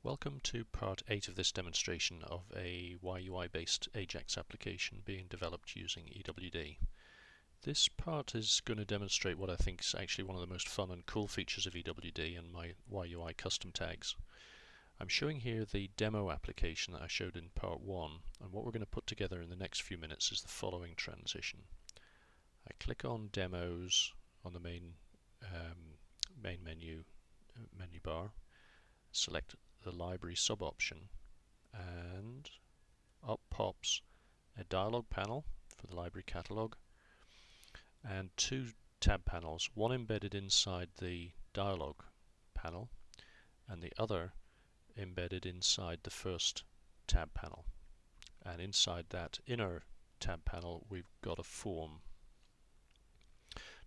Welcome to part 8 of this demonstration of a YUI-based Ajax application being developed using EWD. This part is going to demonstrate what I think is actually one of the most fun and cool features of EWD and my YUI custom tags. I'm showing here the demo application that I showed in part 1, and what we're going to put together in the next few minutes is the following transition. I click on Demos on the main menu bar, select the library sub-option, and up pops a dialog panel for the library catalog and two tab panels, one embedded inside the dialog panel and the other embedded inside the first tab panel. And inside that inner tab panel we've got a form.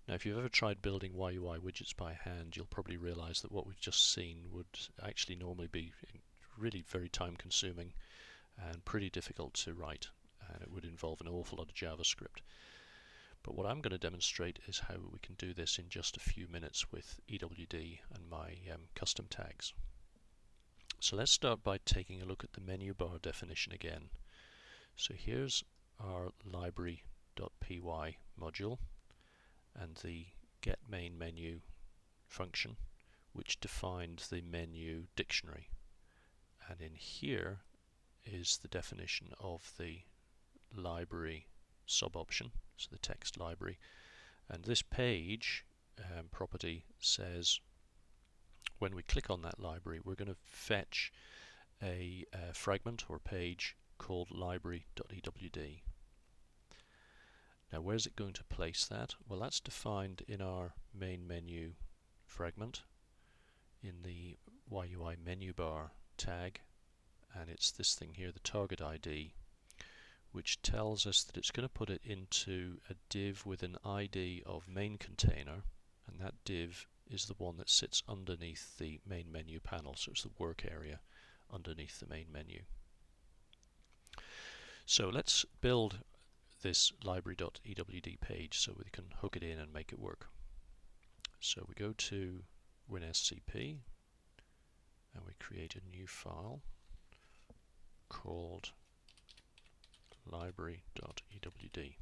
Now if you've ever tried building YUI widgets by hand, you'll probably realize that what we've just seen would actually normally be really very time consuming and pretty difficult to write, and it would involve an awful lot of JavaScript. But what I'm going to demonstrate is how we can do this in just a few minutes with EWD and my custom tags. So let's start by taking a look at the menu bar definition again. So here's our library.py module and the getMainMenu function, which defined the menu dictionary. And in here is the definition of the library sub-option, so the text library. And this page property says when we click on that library, we're going to fetch a fragment or page called library.ewd. Now where's it going to place that? Well, that's defined in our main menu fragment in the YUI menu bar tag, and it's this thing here, the target ID, which tells us that it's going to put it into a div with an ID of main container, and that div is the one that sits underneath the main menu panel, so it's the work area underneath the main menu. So let's build this library.ewd page so we can hook it in and make it work. So we go to WinSCP and we create a new file called library.ewd,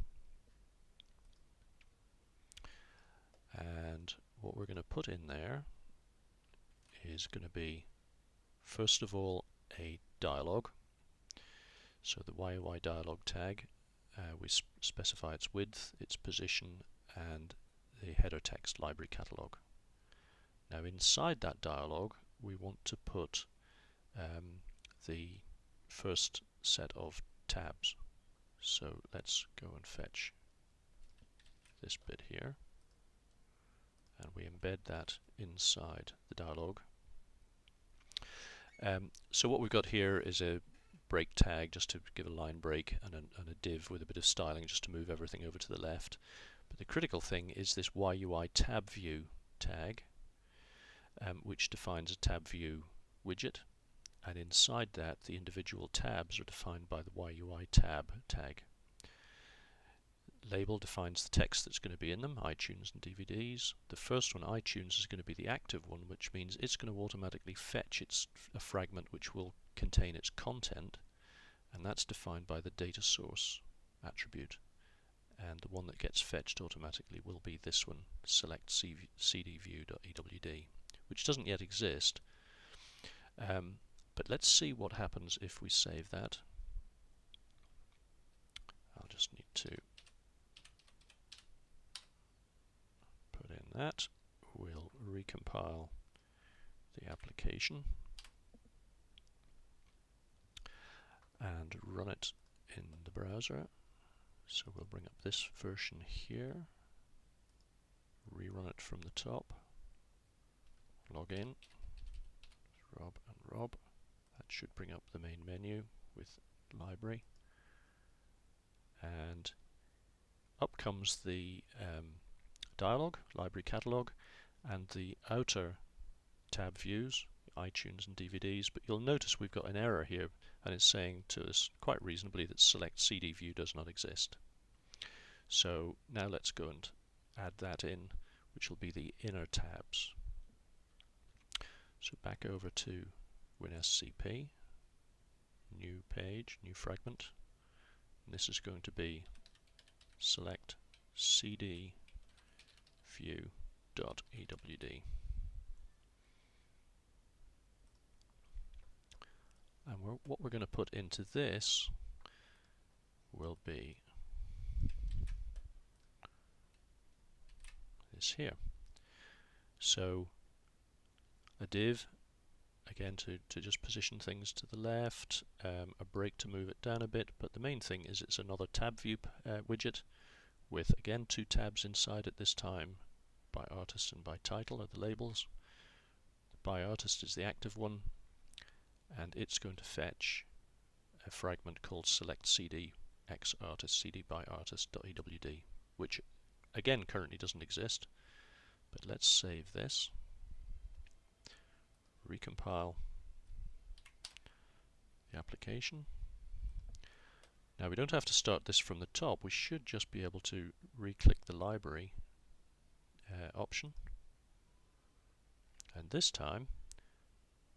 and what we're going to put in there is going to be, first of all, a dialog. So the YUI dialog tag, we specify its width, its position, and the header text library catalog. Now inside that dialog we want to put the first set of tabs. So let's go and fetch this bit here, and we embed that inside the dialog. So what we've got here is a break tag just to give a line break, and a div with a bit of styling just to move everything over to the left. But the critical thing is this YUI tab view tag, which defines a tab view widget, and inside that the individual tabs are defined by the YUI tab tag. Label defines the text that's going to be in them, iTunes and DVDs. The first one, iTunes, is going to be the active one, which means it's going to automatically fetch a fragment which will contain its content, and that's defined by the data source attribute. And the one that gets fetched automatically will be this one, select cdview.ewd, which doesn't yet exist. But let's see what happens if we save that. I'll just need to put in that. We'll recompile the application and run it in the browser. So we'll bring up this version here, rerun it from the top, log in, Rob and Rob. That should bring up the main menu with library, and up comes the dialog, library catalog, and the outer tab views, iTunes and DVDs. But you'll notice we've got an error here, and it's saying to us quite reasonably that select CD view does not exist. So now let's go and add that in, which will be the inner tabs. So back over to WinSCP, new page, new fragment. And this is going to be select cd view.ewd. And what we're going to put into this will be this here. So a div, again to just position things to the left, a break to move it down a bit, but the main thing is it's another tab view widget with again 2 tabs inside at this time. By artist and by title are the labels. By artist is the active one, and it's going to fetch a fragment called select cd x artist cd by artist.ewd, which again currently doesn't exist. But let's save this, recompile the application. Now we don't have to start this from the top, we should just be able to re-click the library option, and this time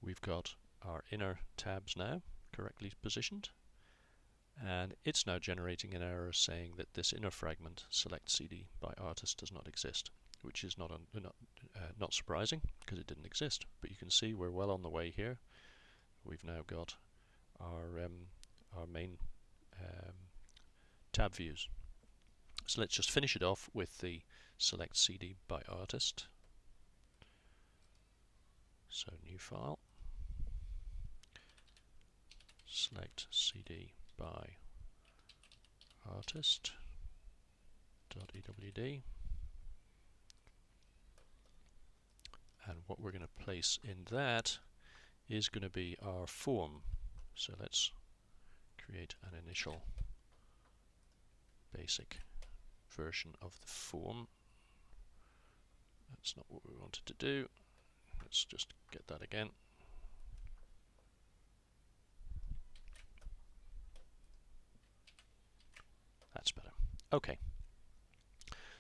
we've got our inner tabs now correctly positioned, and it's now generating an error saying that this inner fragment select cd by artist does not exist, which is not surprising because it didn't exist. But you can see we're well on the way here. We've now got our main tab views. So let's just finish it off with the select cd by artist. So new file, select cd by artist.ewd, and what we're going to place in that is going to be our form. So let's create an initial basic version of the form. That's not what we wanted to do. Let's just get that again. That's better. Okay.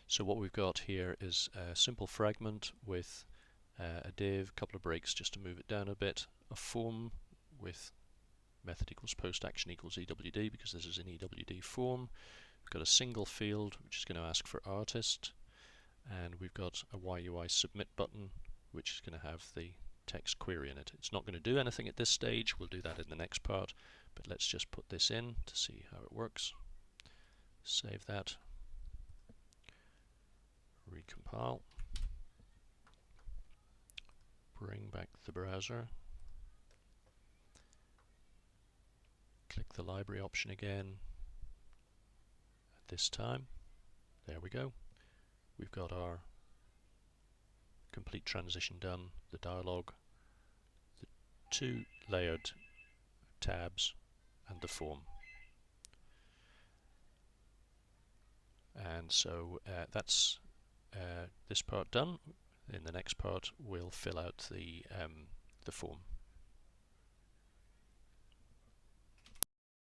So what we've got here is a simple fragment with a div, a couple of breaks just to move it down a bit, a form with method equals post action equals EWD because this is an EWD form. We've got a single field which is going to ask for artist, and we've got a YUI submit button which is going to have the text query in it. It's not going to do anything at this stage, we'll do that in the next part, but let's just put this in to see how it works. Save that, recompile, bring back the browser, click the library option again. At this time, there we go. We've got our complete transition done, the dialog, the 2 layered tabs, and the form. And so that's this part done. In the next part we'll fill out the form.